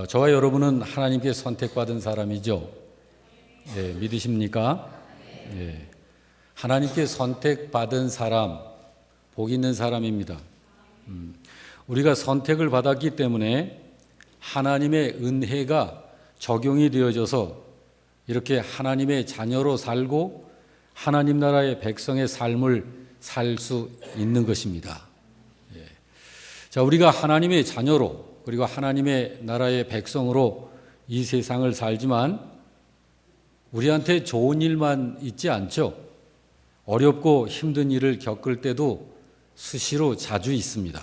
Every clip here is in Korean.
저와 여러분은 하나님께 선택받은 사람이죠. 믿으십니까? 하나님께 선택받은 사람, 복 있는 사람입니다. 우리가 선택을 받았기 때문에 하나님의 은혜가 적용이 되어져서 이렇게 하나님의 자녀로 살고 하나님 나라의 백성의 삶을 살 수 있는 것입니다. 자, 우리가 하나님의 자녀로 그리고 하나님의 나라의 백성으로 이 세상을 살지만 우리한테 좋은 일만 있지 않죠. 어렵고 힘든 일을 겪을 때도 수시로 자주 있습니다.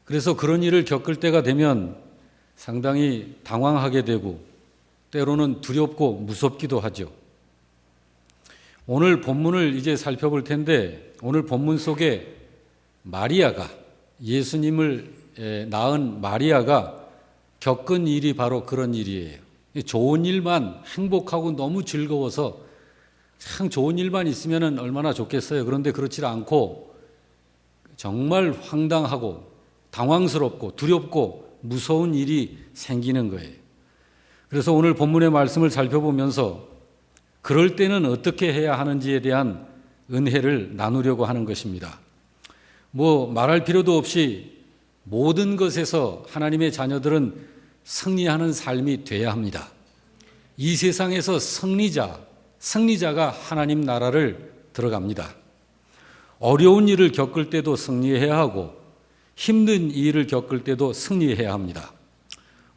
그래서 그런 일을 겪을 때가 되면 상당히 당황하게 되고 때로는 두렵고 무섭기도 하죠. 오늘 본문을 이제 살펴볼 텐데 오늘 본문 속에 마리아가 예수님을 낳은 마리아가 겪은 일이 바로 그런 일이에요. 좋은 일만 행복하고 너무 즐거워서 참 좋은 일만 있으면 얼마나 좋겠어요. 그런데 그렇지 않고 정말 황당하고 당황스럽고 두렵고 무서운 일이 생기는 거예요. 그래서 오늘 본문의 말씀을 살펴보면서 그럴 때는 어떻게 해야 하는지에 대한 은혜를 나누려고 하는 것입니다. 말할 필요도 없이 모든 것에서 하나님의 자녀들은 승리하는 삶이 돼야 합니다. 이 세상에서 승리자가 하나님 나라를 들어갑니다. 어려운 일을 겪을 때도 승리해야 하고 힘든 일을 겪을 때도 승리해야 합니다.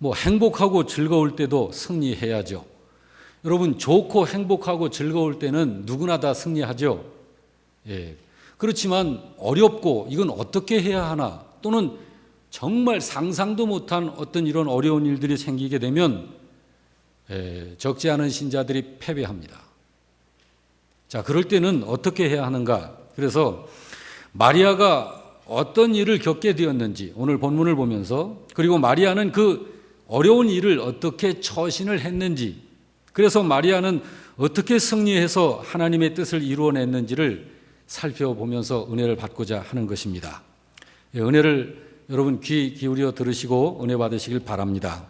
행복하고 즐거울 때도 승리해야죠. 여러분, 좋고 행복하고 즐거울 때는 누구나 다 승리하죠. 그렇지만 어렵고 이건 어떻게 해야 하나 또는 정말 상상도 못한 어떤 이런 어려운 일들이 생기게 되면 적지 않은 신자들이 패배합니다. 자, 그럴 때는 어떻게 해야 하는가? 그래서 마리아가 어떤 일을 겪게 되었는지 오늘 본문을 보면서 그리고 마리아는 그 어려운 일을 어떻게 처신을 했는지 그래서 마리아는 어떻게 승리해서 하나님의 뜻을 이루어냈는지를 살펴보면서 은혜를 받고자 하는 것입니다. 은혜를 여러분 귀 기울여 들으시고 은혜 받으시길 바랍니다.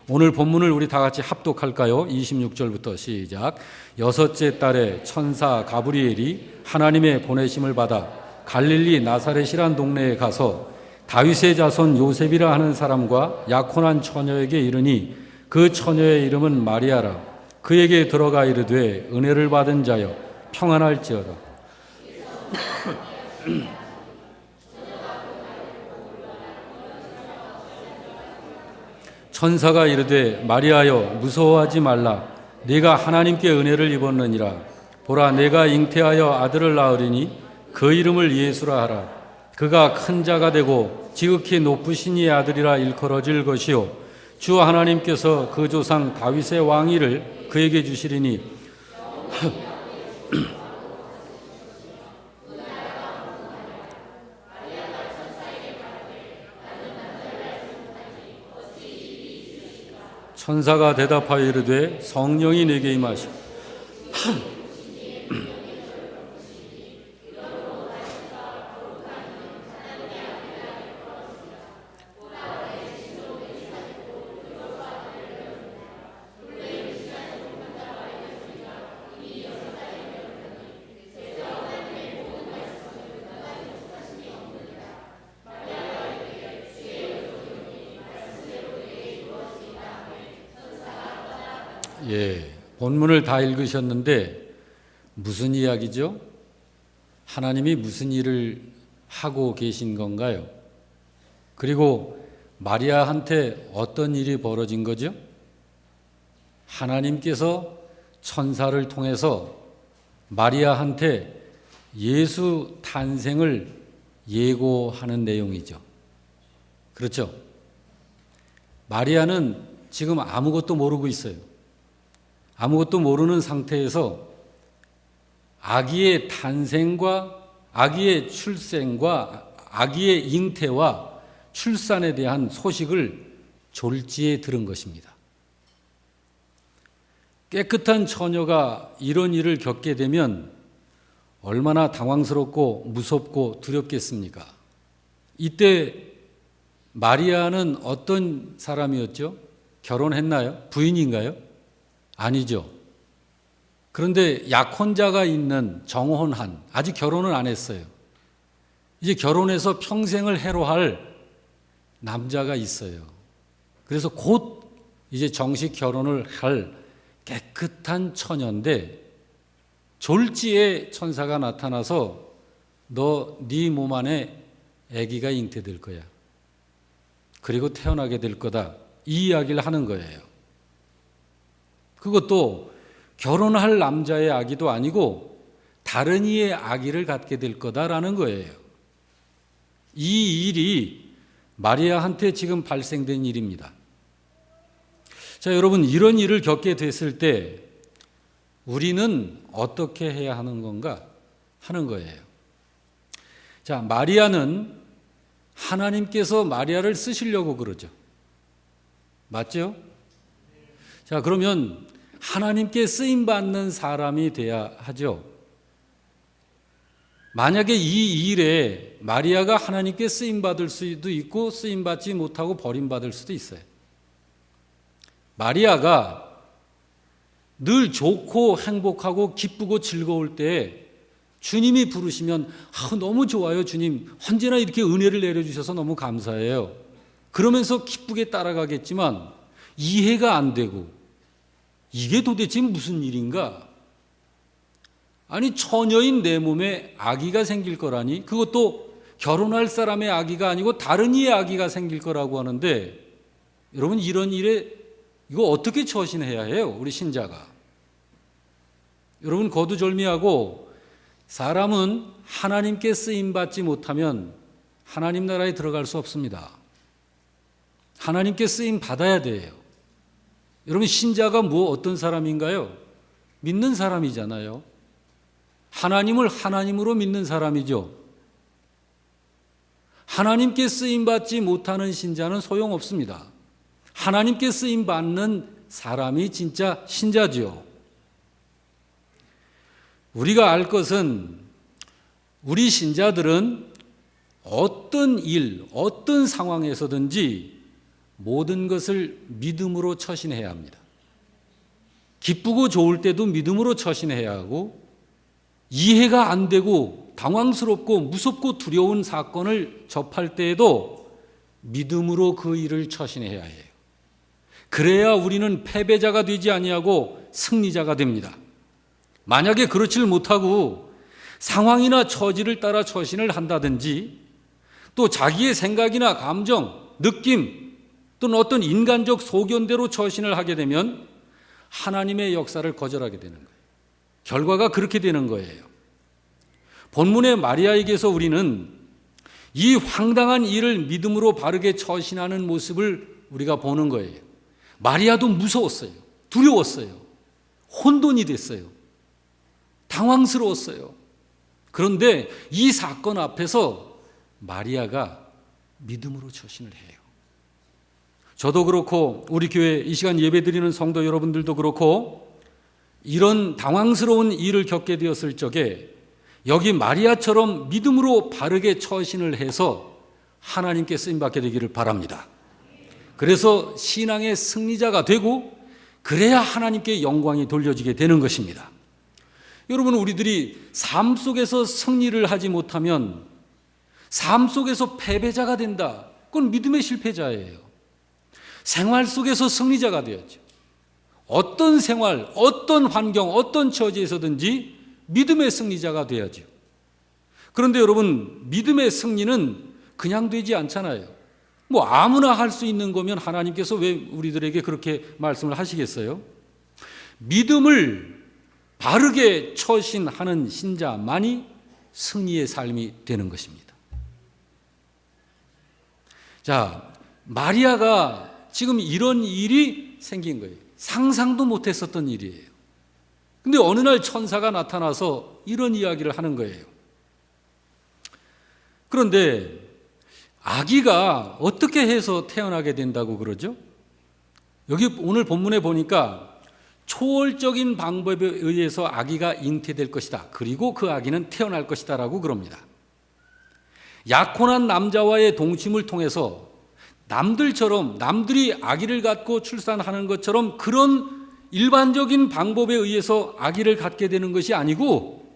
오늘 본문을 우리 다 같이 합독할까요? 26절부터 시작. 여섯째 달에 천사 가브리엘이 하나님의 보내심을 받아 갈릴리 나사렛이란 동네에 가서 다윗의 자손 요셉이라 하는 사람과 약혼한 처녀에게 이르니 그 처녀의 이름은 마리아라. 그에게 들어가 이르되 은혜를 받은 자여 평안할지어다. 천사가 이르되 마리아여 무서워하지 말라. 네가 하나님께 은혜를 입었느니라. 보라 내가 잉태하여 아들을 낳으리니 그 이름을 예수라 하라. 그가 큰 자가 되고 지극히 높으신 이의 아들이라 일컬어질 것이요 주 하나님께서 그 조상 다윗의 왕위를 그에게 주시리니 천사가 대답하여 이르되 성령이 내게 임하시고 본문을 다 읽으셨는데 무슨 이야기죠? 하나님이 무슨 일을 하고 계신 건가요? 그리고 마리아한테 어떤 일이 벌어진 거죠? 하나님께서 천사를 통해서 마리아한테 예수 탄생을 예고하는 내용이죠. 그렇죠? 마리아는 지금 아무것도 모르고 있어요. 아무것도 모르는 상태에서 아기의 탄생과 아기의 출생과 아기의 잉태와 출산에 대한 소식을 졸지에 들은 것입니다. 깨끗한 처녀가 이런 일을 겪게 되면 얼마나 당황스럽고 무섭고 두렵겠습니까? 이때 마리아는 어떤 사람이었죠? 결혼했나요? 부인인가요? 아니죠. 그런데 약혼자가 있는 정혼한, 아직 결혼은 안 했어요. 이제 결혼해서 평생을 해로할 남자가 있어요. 그래서 곧 이제 정식 결혼을 할 깨끗한 처녀인데 졸지에 천사가 나타나서 너 네 몸 안에 아기가 잉태될 거야. 그리고 태어나게 될 거다. 이 이야기를 하는 거예요. 그것도 결혼할 남자의 아기도 아니고 다른 이의 아기를 갖게 될 거다라는 거예요. 이 일이 마리아한테 지금 발생된 일입니다. 자, 여러분, 이런 일을 겪게 됐을 때 우리는 어떻게 해야 하는 건가 하는 거예요. 자, 마리아는 하나님께서 마리아를 쓰시려고 그러죠. 맞죠? 자, 그러면 하나님께 쓰임받는 사람이 돼야 하죠. 만약에 이 일에 마리아가 하나님께 쓰임받을 수도 있고 쓰임받지 못하고 버림받을 수도 있어요. 마리아가 늘 좋고 행복하고 기쁘고 즐거울 때 주님이 부르시면 너무 좋아요 주님, 언제나 이렇게 은혜를 내려주셔서 너무 감사해요. 그러면서 기쁘게 따라가겠지만 이해가 안 되고 이게 도대체 무슨 일인가? 아니, 처녀인 내 몸에 아기가 생길 거라니, 그것도 결혼할 사람의 아기가 아니고 다른 이의 아기가 생길 거라고 하는데, 여러분, 이런 일에 이거 어떻게 처신해야 해요? 우리 신자가. 여러분, 거두절미하고 사람은 하나님께 쓰임받지 못하면 하나님 나라에 들어갈 수 없습니다. 하나님께 쓰임 받아야 돼요. 여러분, 신자가 어떤 사람인가요? 믿는 사람이잖아요. 하나님을 하나님으로 믿는 사람이죠. 하나님께 쓰임받지 못하는 신자는 소용없습니다. 하나님께 쓰임받는 사람이 진짜 신자죠. 우리가 알 것은 우리 신자들은 어떤 일, 어떤 상황에서든지 모든 것을 믿음으로 처신해야 합니다. 기쁘고 좋을 때도 믿음으로 처신해야 하고, 이해가 안 되고 당황스럽고 무섭고 두려운 사건을 접할 때에도 믿음으로 그 일을 처신해야 해요. 그래야 우리는 패배자가 되지 아니하고 승리자가 됩니다. 만약에 그렇지를 못하고 상황이나 처지를 따라 처신을 한다든지, 또 자기의 생각이나 감정, 느낌 또는 어떤 인간적 소견대로 처신을 하게 되면 하나님의 역사를 거절하게 되는 거예요. 결과가 그렇게 되는 거예요. 본문의 마리아에게서 우리는 이 황당한 일을 믿음으로 바르게 처신하는 모습을 우리가 보는 거예요. 마리아도 무서웠어요. 두려웠어요. 혼돈이 됐어요. 당황스러웠어요. 그런데 이 사건 앞에서 마리아가 믿음으로 처신을 해요. 저도 그렇고 우리 교회 이 시간 예배드리는 성도 여러분들도 그렇고 이런 당황스러운 일을 겪게 되었을 적에 여기 마리아처럼 믿음으로 바르게 처신을 해서 하나님께 쓰임받게 되기를 바랍니다. 그래서 신앙의 승리자가 되고 그래야 하나님께 영광이 돌려지게 되는 것입니다. 여러분, 우리들이 삶 속에서 승리를 하지 못하면 삶 속에서 패배자가 된다. 그건 믿음의 실패자예요. 생활 속에서 승리자가 되었죠. 어떤 생활, 어떤 환경, 어떤 처지에서든지 믿음의 승리자가 돼야죠. 그런데 여러분, 믿음의 승리는 그냥 되지 않잖아요. 아무나 할 수 있는 거면 하나님께서 왜 우리들에게 그렇게 말씀을 하시겠어요? 믿음을 바르게 처신하는 신자만이 승리의 삶이 되는 것입니다. 자, 마리아가 지금 이런 일이 생긴 거예요. 상상도 못했었던 일이에요. 근데 어느 날 천사가 나타나서 이런 이야기를 하는 거예요. 그런데 아기가 어떻게 해서 태어나게 된다고 그러죠? 여기 오늘 본문에 보니까 초월적인 방법에 의해서 아기가 잉태될 것이다. 그리고 그 아기는 태어날 것이다 라고 그럽니다. 약혼한 남자와의 동침을 통해서 남들처럼 남들이 아기를 갖고 출산하는 것처럼 그런 일반적인 방법에 의해서 아기를 갖게 되는 것이 아니고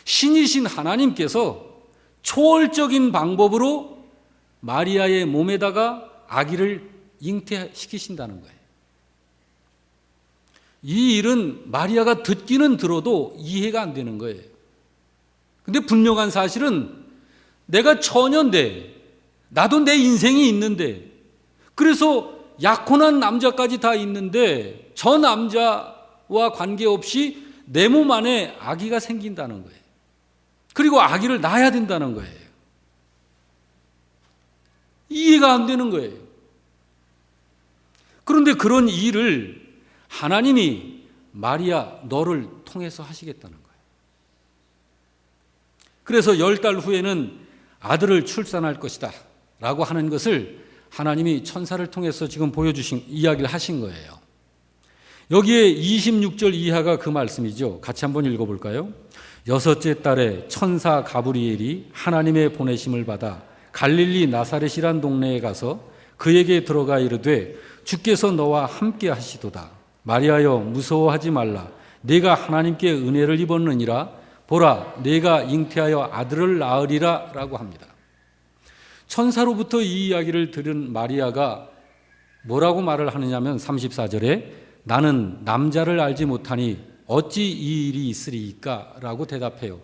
신이신 하나님께서 초월적인 방법으로 마리아의 몸에다가 아기를 잉태시키신다는 거예요. 이 일은 마리아가 듣기는 들어도 이해가 안 되는 거예요. 근데 분명한 사실은 내가 처녀인데, 나도 내 인생이 있는데, 그래서 약혼한 남자까지 다 있는데 저 남자와 관계없이 내 몸 안에 아기가 생긴다는 거예요. 그리고 아기를 낳아야 된다는 거예요. 이해가 안 되는 거예요. 그런데 그런 일을 하나님이 마리아 너를 통해서 하시겠다는 거예요. 그래서 10달 후에는 아들을 출산할 것이다 라고 하는 것을 하나님이 천사를 통해서 지금 보여주신 이야기를 하신 거예요. 여기에 26절 이하가 그 말씀이죠. 같이 한번 읽어볼까요? 6째 달에 천사 가브리엘이 하나님의 보내심을 받아 갈릴리 나사렛이란 동네에 가서 그에게 들어가 이르되 주께서 너와 함께 하시도다. 마리아여 무서워하지 말라. 네가 하나님께 은혜를 입었느니라. 보라 네가 잉태하여 아들을 낳으리라 라고 합니다. 천사로부터 이 이야기를 들은 마리아가 뭐라고 말을 하느냐면 34절에 나는 남자를 알지 못하니 어찌 이 일이 있으리이까 라고 대답해요.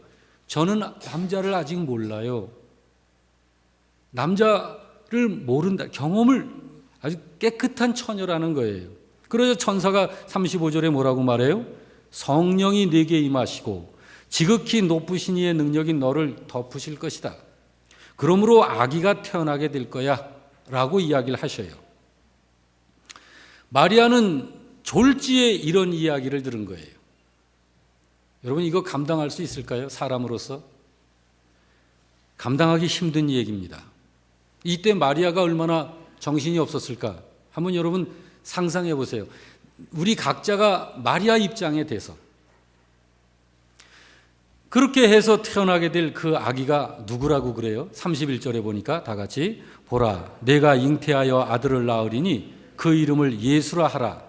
저는 남자를 아직 몰라요. 남자를 모른다. 경험을 아주 깨끗한 처녀라는 거예요. 그래서 천사가 35절에 뭐라고 말해요? 성령이 네게 임하시고 지극히 높으신 이의 능력이 너를 덮으실 것이다. 그러므로 아기가 태어나게 될 거야 라고 이야기를 하셔요. 마리아는 졸지에 이런 이야기를 들은 거예요. 여러분 이거 감당할 수 있을까요? 사람으로서 감당하기 힘든 얘기입니다. 이때 마리아가 얼마나 정신이 없었을까? 한번 여러분 상상해 보세요. 우리 각자가 마리아 입장에 대해서 그렇게 해서 태어나게 될 그 아기가 누구라고 그래요? 31절에 보니까 다 같이 보라 내가 잉태하여 아들을 낳으리니 그 이름을 예수라 하라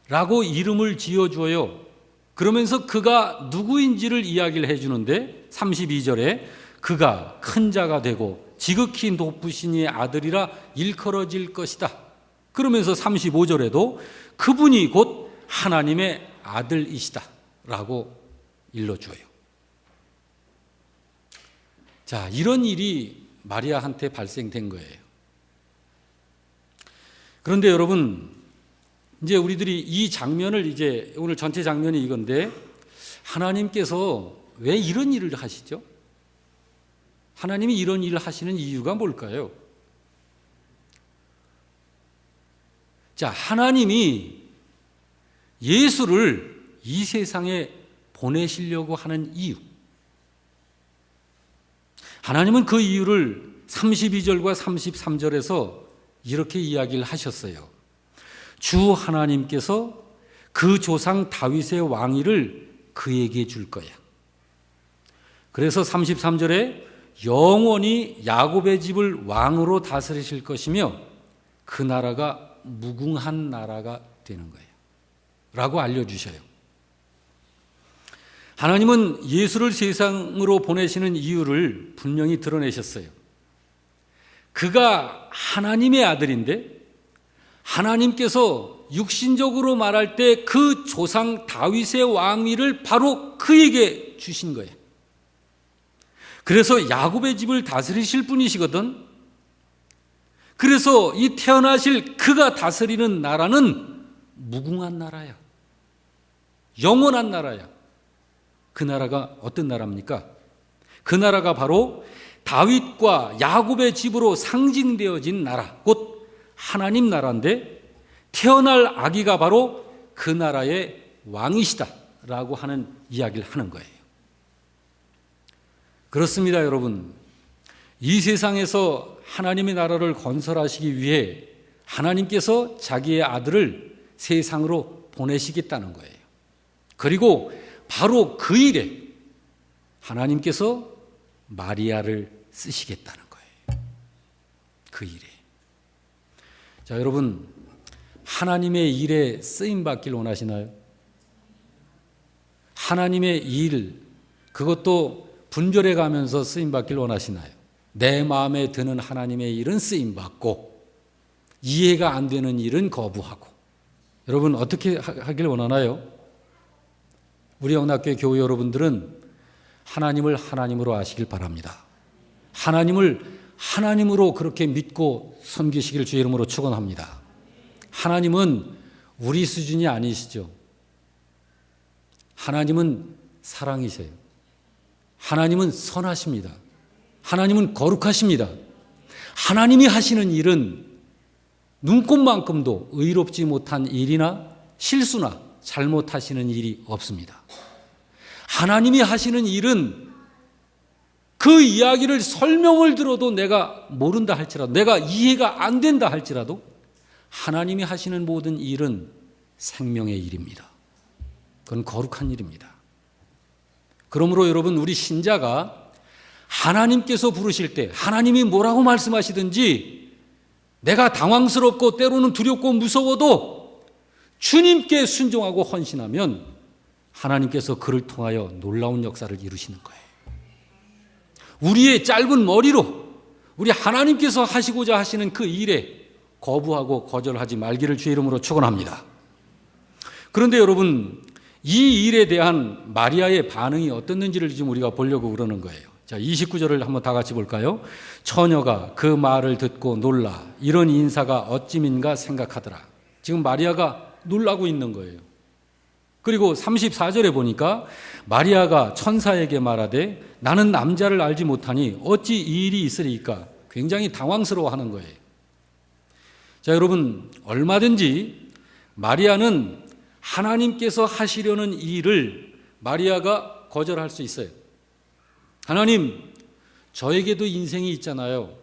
라고 이름을 지어주어요. 그러면서 그가 누구인지를 이야기를 해주는데 32절에 그가 큰 자가 되고 지극히 높으신 이의 아들이라 일컬어질 것이다. 그러면서 35절에도 그분이 곧 하나님의 아들이시다 라고 일러주어요. 자, 이런 일이 마리아한테 발생된 거예요. 그런데 여러분, 이제 우리들이 이 장면을 이제 오늘 전체 장면이 이건데 하나님께서 왜 이런 일을 하시죠? 하나님이 이런 일을 하시는 이유가 뭘까요? 자, 하나님이 예수를 이 세상에 보내시려고 하는 이유. 하나님은 그 이유를 32절과 33절에서 이렇게 이야기를 하셨어요. 주 하나님께서 그 조상 다윗의 왕위를 그에게 줄 거야. 그래서 33절에 영원히 야곱의 집을 왕으로 다스리실 것이며 그 나라가 무궁한 나라가 되는 거예요. 라고 알려주셔요. 하나님은 예수를 세상으로 보내시는 이유를 분명히 드러내셨어요. 그가 하나님의 아들인데 하나님께서 육신적으로 말할 때 그 조상 다윗의 왕위를 바로 그에게 주신 거예요. 그래서 야곱의 집을 다스리실 분이시거든. 그래서 이 태어나실 그가 다스리는 나라는 무궁한 나라야. 영원한 나라야. 그 나라가 어떤 나라입니까? 그 나라가 바로 다윗과 야곱의 집으로 상징되어진 나라, 곧 하나님 나라인데 태어날 아기가 바로 그 나라의 왕이시다라고 하는 이야기를 하는 거예요. 그렇습니다, 여러분. 이 세상에서 하나님의 나라를 건설하시기 위해 하나님께서 자기의 아들을 세상으로 보내시겠다는 거예요. 그리고 바로 그 일에 하나님께서 마리아를 쓰시겠다는 거예요. 그 일에. 자, 여러분, 하나님의 일에 쓰임 받길 원하시나요? 하나님의 일, 그것도 분별해 가면서 쓰임 받길 원하시나요? 내 마음에 드는 하나님의 일은 쓰임 받고 이해가 안 되는 일은 거부하고. 여러분 어떻게 하길 원하나요? 우리 영락교회 교회 여러분들은 하나님을 하나님으로 아시길 바랍니다. 하나님을 하나님으로 그렇게 믿고 섬기시길 주의 이름으로 축원합니다. 하나님은 우리 수준이 아니시죠. 하나님은 사랑이세요. 하나님은 선하십니다. 하나님은 거룩하십니다. 하나님이 하시는 일은 눈꼽만큼도 의롭지 못한 일이나 실수나 잘못하시는 일이 없습니다. 하나님이 하시는 일은 그 이야기를 설명을 들어도 내가 모른다 할지라도, 내가 이해가 안 된다 할지라도 하나님이 하시는 모든 일은 생명의 일입니다. 그건 거룩한 일입니다. 그러므로 여러분, 우리 신자가 하나님께서 부르실 때 하나님이 뭐라고 말씀하시든지 내가 당황스럽고 때로는 두렵고 무서워도 주님께 순종하고 헌신하면 하나님께서 그를 통하여 놀라운 역사를 이루시는 거예요. 우리의 짧은 머리로 우리 하나님께서 하시고자 하시는 그 일에 거부하고 거절하지 말기를 주의 이름으로 축원합니다. 그런데 여러분, 이 일에 대한 마리아의 반응이 어땠는지를 지금 우리가 보려고 그러는 거예요. 자, 29절을 한번 다 같이 볼까요? 처녀가 그 말을 듣고 놀라 이런 인사가 어찌민가 생각하더라. 지금 마리아가 놀라고 있는 거예요. 그리고 34절에 보니까 마리아가 천사에게 말하되 나는 남자를 알지 못하니 어찌 이 일이 있으리까? 굉장히 당황스러워하는 거예요. 자, 여러분, 얼마든지 마리아는 하나님께서 하시려는 일을 마리아가 거절할 수 있어요. 하나님, 저에게도 인생이 있잖아요.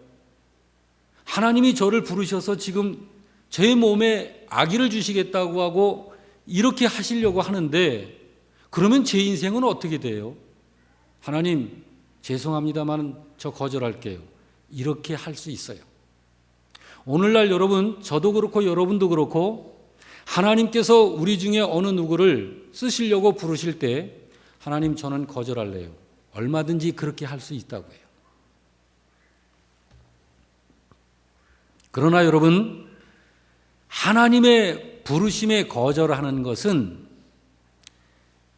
하나님이 저를 부르셔서 지금 제 몸에 아기를 주시겠다고 하고 이렇게 하시려고 하는데 그러면 제 인생은 어떻게 돼요? 하나님, 죄송합니다만 저 거절할게요. 이렇게 할 수 있어요. 오늘날 여러분, 저도 그렇고 여러분도 그렇고 하나님께서 우리 중에 어느 누구를 쓰시려고 부르실 때 하나님, 저는 거절할래요. 얼마든지 그렇게 할 수 있다고 해요. 그러나 여러분, 하나님의 부르심에 거절하는 것은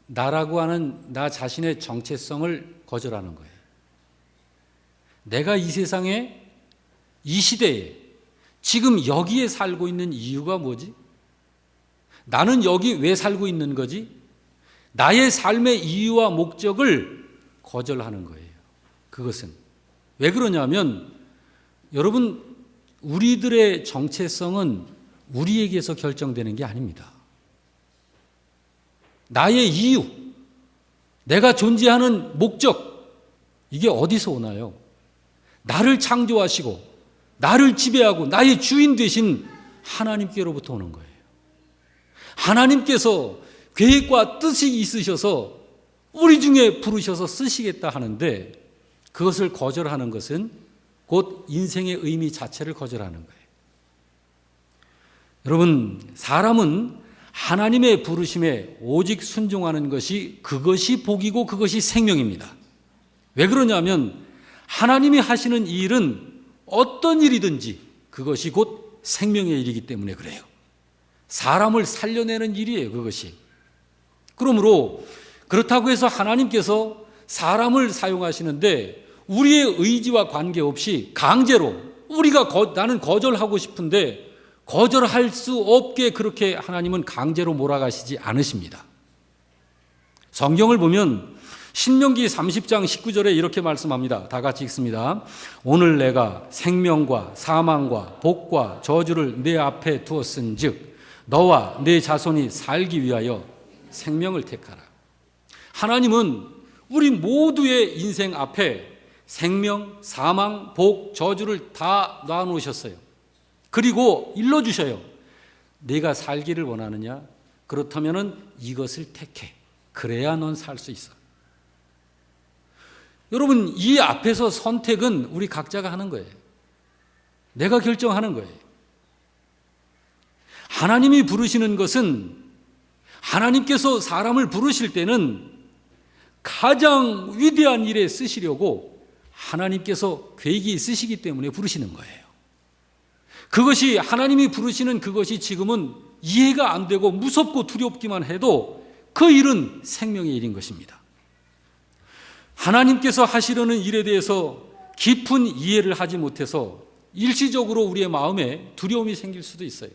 나라고 하는 나 자신의 정체성을 거절하는 거예요. 내가 이 세상에, 이 시대에, 지금 여기에 살고 있는 이유가 뭐지? 나는 여기 왜 살고 있는 거지? 나의 삶의 이유와 목적을 거절하는 거예요. 그것은 왜 그러냐면 여러분, 우리들의 정체성은 우리에게서 결정되는 게 아닙니다. 나의 이유, 내가 존재하는 목적, 이게 어디서 오나요? 나를 창조하시고 나를 지배하고 나의 주인 되신 하나님께로부터 오는 거예요. 하나님께서 계획과 뜻이 있으셔서 우리 중에 부르셔서 쓰시겠다 하는데 그것을 거절하는 것은 곧 인생의 의미 자체를 거절하는 거예요. 여러분, 사람은 하나님의 부르심에 오직 순종하는 것이 그것이 복이고 그것이 생명입니다. 왜 그러냐면 하나님이 하시는 일은 어떤 일이든지 그것이 곧 생명의 일이기 때문에 그래요. 사람을 살려내는 일이에요, 그것이. 그러므로 그렇다고 해서 하나님께서 사람을 사용하시는데 우리의 의지와 관계없이 강제로 나는 거절하고 싶은데 거절할 수 없게 그렇게 하나님은 강제로 몰아가시지 않으십니다. 성경을 보면 신명기 30장 19절에 이렇게 말씀합니다. 다 같이 읽습니다. 오늘 내가 생명과 사망과 복과 저주를 내 앞에 두었은즉 너와 내 자손이 살기 위하여 생명을 택하라. 하나님은 우리 모두의 인생 앞에 생명, 사망, 복, 저주를 다 놔놓으셨어요. 그리고 일러주셔요. 내가 살기를 원하느냐? 그렇다면 이것을 택해. 그래야 넌 살 수 있어. 여러분, 이 앞에서 선택은 우리 각자가 하는 거예요. 내가 결정하는 거예요. 하나님이 부르시는 것은 하나님께서 사람을 부르실 때는 가장 위대한 일에 쓰시려고 하나님께서 계획이 있으시기 때문에 부르시는 거예요. 그것이 하나님이 부르시는 그것이 지금은 이해가 안 되고 무섭고 두렵기만 해도 그 일은 생명의 일인 것입니다. 하나님께서 하시려는 일에 대해서 깊은 이해를 하지 못해서 일시적으로 우리의 마음에 두려움이 생길 수도 있어요.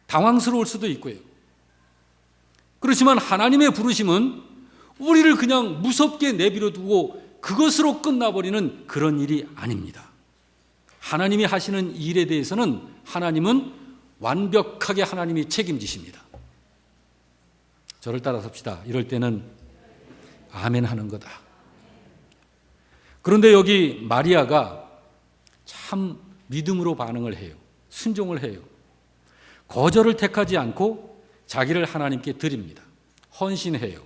당황스러울 수도 있고요. 그렇지만 하나님의 부르심은 우리를 그냥 무섭게 내버려 두고 그것으로 끝나버리는 그런 일이 아닙니다. 하나님이 하시는 일에 대해서는 하나님은 완벽하게 하나님이 책임지십니다. 저를 따라섭시다. 이럴 때는 아멘 하는 거다. 그런데 여기 마리아가 참 믿음으로 반응을 해요. 순종을 해요. 거절을 택하지 않고 자기를 하나님께 드립니다. 헌신해요.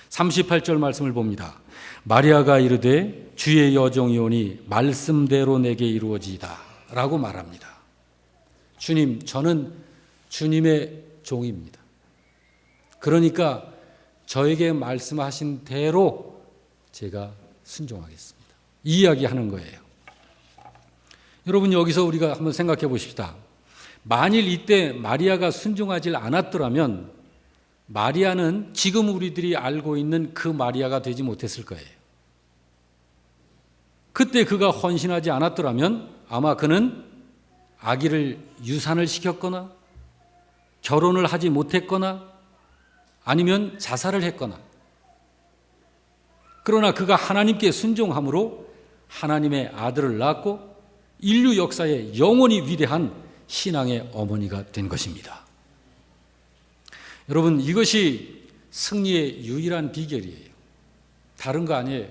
38절 말씀을 봅니다. 마리아가 이르되 주의 여종이오니 말씀대로 내게 이루어지이다 라고 말합니다. 주님, 저는 주님의 종입니다. 그러니까 저에게 말씀하신 대로 제가 순종하겠습니다. 이 이야기하는 거예요. 여러분, 여기서 우리가 한번 생각해 보십시다. 만일 이때 마리아가 순종하지 않았더라면 마리아는 지금 우리들이 알고 있는 그 마리아가 되지 못했을 거예요. 그때 그가 헌신하지 않았더라면 아마 그는 아기를 유산을 시켰거나 결혼을 하지 못했거나 아니면 자살을 했거나, 그러나 그가 하나님께 순종함으로 하나님의 아들을 낳았고 인류 역사에 영원히 위대한 신앙의 어머니가 된 것입니다. 여러분, 이것이 승리의 유일한 비결이에요. 다른 거 아니에요.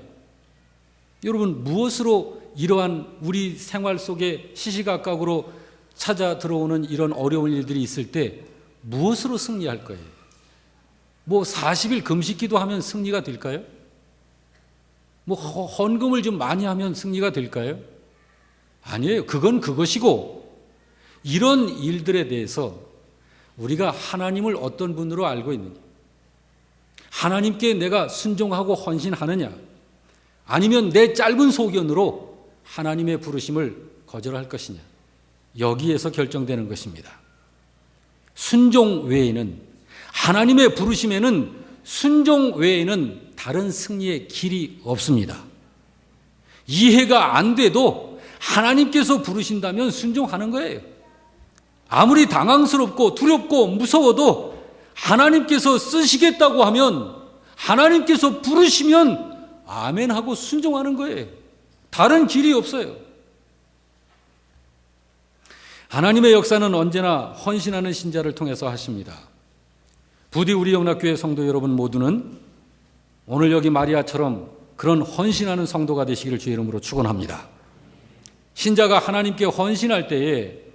여러분, 무엇으로 이러한 우리 생활 속에 시시각각으로 찾아 들어오는 이런 어려운 일들이 있을 때 무엇으로 승리할 거예요? 뭐 40일 금식기도 하면 승리가 될까요? 뭐 헌금을 좀 많이 하면 승리가 될까요? 아니에요. 그건 그것이고, 이런 일들에 대해서 우리가 하나님을 어떤 분으로 알고 있느냐, 하나님께 내가 순종하고 헌신하느냐, 아니면 내 짧은 소견으로 하나님의 부르심을 거절할 것이냐, 여기에서 결정되는 것입니다. 순종 외에는, 하나님의 부르심에는 순종 외에는 다른 승리의 길이 없습니다. 이해가 안 돼도 하나님께서 부르신다면 순종하는 거예요. 아무리 당황스럽고 두렵고 무서워도 하나님께서 쓰시겠다고 하면, 하나님께서 부르시면 아멘 하고 순종하는 거예요. 다른 길이 없어요. 하나님의 역사는 언제나 헌신하는 신자를 통해서 하십니다. 부디 우리 영락교회 성도 여러분 모두는 오늘 여기 마리아처럼 그런 헌신하는 성도가 되시기를 주의 이름으로 축원합니다. 신자가 하나님께 헌신할 때에,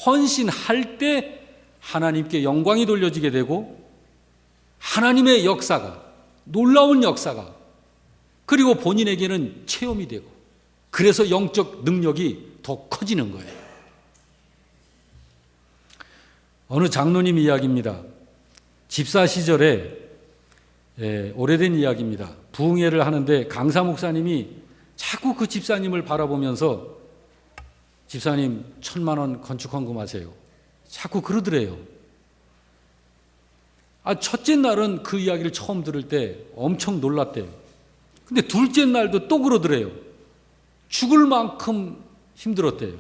헌신할 때 하나님께 영광이 돌려지게 되고 하나님의 역사가, 놀라운 역사가, 그리고 본인에게는 체험이 되고, 그래서 영적 능력이 더 커지는 거예요. 어느 장로님 이야기입니다. 집사 시절에, 오래된 이야기입니다. 부흥회를 하는데 강사 목사님이 자꾸 그 집사님을 바라보면서 집사님 1,000만 원 건축 헌금하세요. 자꾸 그러더래요. 첫째 날은 그 이야기를 처음 들을 때 엄청 놀랐대요. 근데 둘째 날도 또 그러더래요. 죽을 만큼 힘들었대요.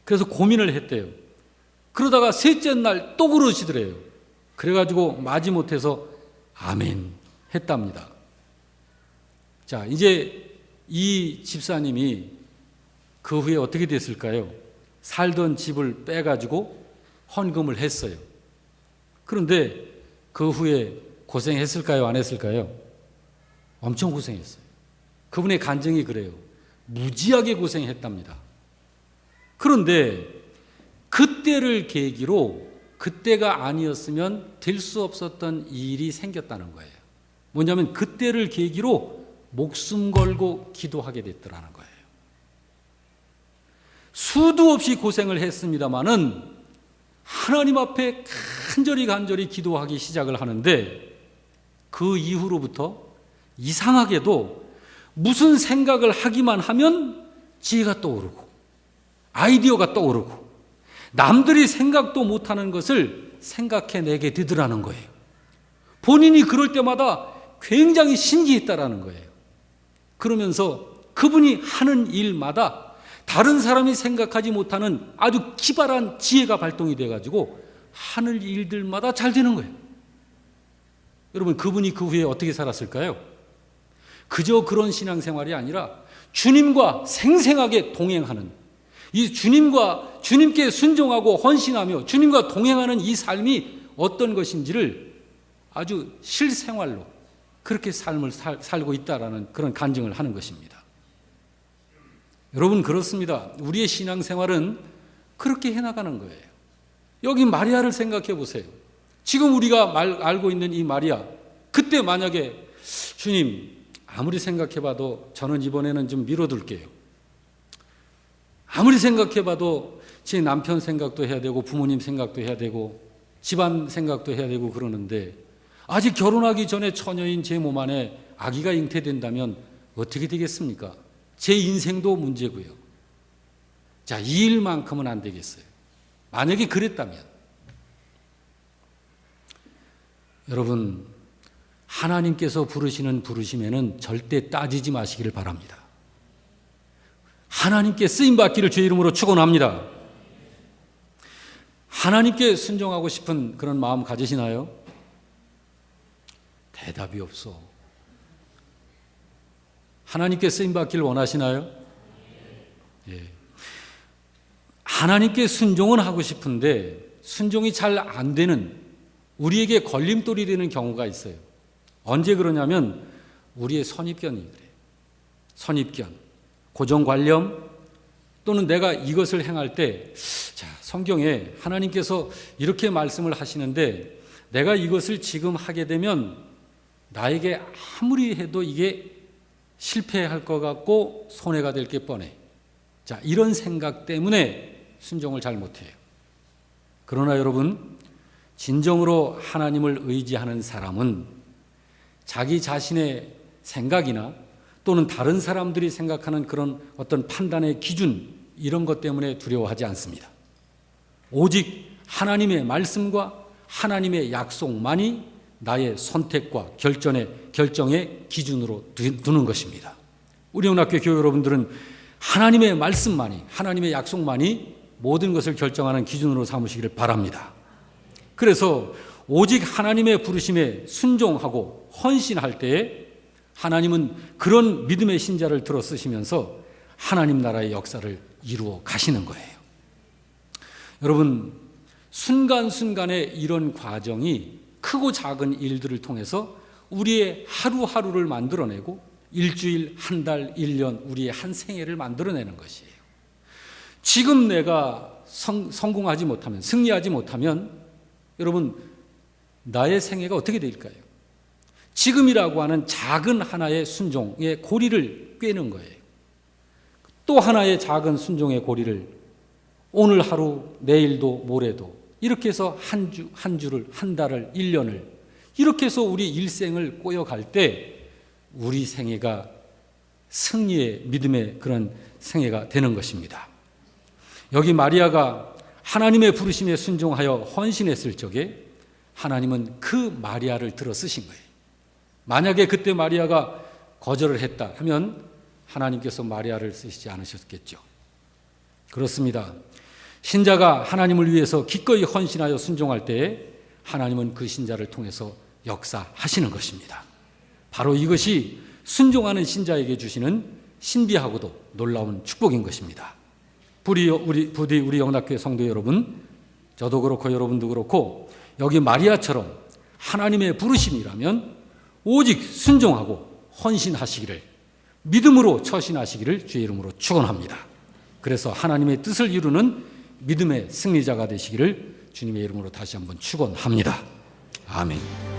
그래서 고민을 했대요. 그러다가 셋째 날 또 그러시더래요. 그래가지고 마지못해서 아멘 했답니다. 자, 이제 이 집사님이 그 후에 어떻게 됐을까요? 살던 집을 빼가지고 헌금을 했어요. 그런데 그 후에 고생했을까요? 안 했을까요? 엄청 고생했어요. 그분의 간증이 그래요. 무지하게 고생했답니다. 그런데 그때를 계기로, 그때가 아니었으면 될 수 없었던 일이 생겼다는 거예요. 뭐냐면 그때를 계기로 목숨 걸고 기도하게 됐더라는 거예요. 수도 없이 고생을 했습니다마는 하나님 앞에 간절히 기도하기 시작을 하는데 그 이후로부터 이상하게도 무슨 생각을 하기만 하면 지혜가 떠오르고 아이디어가 떠오르고 남들이 생각도 못하는 것을 생각해내게 되더라는 거예요. 본인이 그럴 때마다 굉장히 신기했다라는 거예요. 그러면서 그분이 하는 일마다 다른 사람이 생각하지 못하는 아주 기발한 지혜가 발동이 돼가지고 하는 일들마다 잘 되는 거예요. 여러분, 그분이 그 후에 어떻게 살았을까요? 그저 그런 신앙생활이 아니라 주님과 생생하게 동행하는, 이 주님께 순종하고 헌신하며 주님과 동행하는 이 삶이 어떤 것인지를 아주 실생활로 그렇게 삶을 살고 있다라는 그런 간증을 하는 것입니다. 여러분, 그렇습니다. 우리의 신앙생활은 그렇게 해나가는 거예요. 여기 마리아를 생각해 보세요. 지금 우리가 알고 있는 이 마리아, 그때 만약에 주님, 아무리 생각해봐도 저는 이번에는 좀 미뤄둘게요. 아무리 생각해봐도 제 남편 생각도 해야 되고 부모님 생각도 해야 되고 집안 생각도 해야 되고 그러는데 아직 결혼하기 전에 처녀인 제 몸 안에 아기가 잉태된다면 어떻게 되겠습니까? 제 인생도 문제고요. 자, 이 일만큼은 안 되겠어요. 만약에 그랬다면 여러분, 하나님께서 부르시는 부르심에는 절대 따지지 마시기를 바랍니다. 하나님께 쓰임받기를 주의 이름으로 축원합니다. 하나님께 순종하고 싶은 그런 마음 가지시나요? 대답이 없어. 하나님께 쓰임받기를 원하시나요? 예. 하나님께 순종은 하고 싶은데 순종이 잘 안 되는, 우리에게 걸림돌이 되는 경우가 있어요. 언제 그러냐면 우리의 선입견이 그래요. 선입견, 고정관념, 또는 내가 이것을 행할 때, 자, 성경에 하나님께서 이렇게 말씀을 하시는데 내가 이것을 지금 하게 되면 나에게 아무리 해도 이게 실패할 것 같고 손해가 될 게 뻔해. 자, 이런 생각 때문에 순종을 잘 못해요. 그러나 여러분, 진정으로 하나님을 의지하는 사람은 자기 자신의 생각이나 또는 다른 사람들이 생각하는 그런 어떤 판단의 기준, 이런 것 때문에 두려워하지 않습니다. 오직 하나님의 말씀과 하나님의 약속만이 나의 선택과 결정의 기준으로 두는 것입니다. 우리 영락교 교회 여러분들은 하나님의 말씀만이, 하나님의 약속만이 모든 것을 결정하는 기준으로 삼으시기를 바랍니다. 그래서 오직 하나님의 부르심에 순종하고 헌신할 때에 하나님은 그런 믿음의 신자를 들어 쓰시면서 하나님 나라의 역사를 이루어 가시는 거예요. 여러분, 순간순간의 이런 과정이 크고 작은 일들을 통해서 우리의 하루하루를 만들어내고 일주일, 한 달, 1년, 우리의 한 생애를 만들어내는 것이에요. 지금 내가 성공하지 못하면, 승리하지 못하면 여러분, 나의 생애가 어떻게 될까요? 지금이라고 하는 작은 하나의 순종의 고리를 꿰는 거예요. 또 하나의 작은 순종의 고리를 오늘 하루, 내일도, 모레도 이렇게 해서 한 주를, 한 달을, 1년을 이렇게 해서 우리 일생을 꼬여갈 때 우리 생애가 승리의 믿음의 그런 생애가 되는 것입니다. 여기 마리아가 하나님의 부르심에 순종하여 헌신했을 적에 하나님은 그 마리아를 들어 쓰신 거예요. 만약에 그때 마리아가 거절을 했다 하면 하나님께서 마리아를 쓰시지 않으셨겠죠. 그렇습니다. 신자가 하나님을 위해서 기꺼이 헌신하여 순종할 때에 하나님은 그 신자를 통해서 역사하시는 것입니다. 바로 이것이 순종하는 신자에게 주시는 신비하고도 놀라운 축복인 것입니다. 부디 우리 영락교회 성도 여러분, 저도 그렇고 여러분도 그렇고 여기 마리아처럼 하나님의 부르심이라면 오직 순종하고 헌신하시기를, 믿음으로 처신하시기를 주의 이름으로 축원합니다. 그래서 하나님의 뜻을 이루는 믿음의 승리자가 되시기를 주님의 이름으로 다시 한번 축원합니다. 아멘.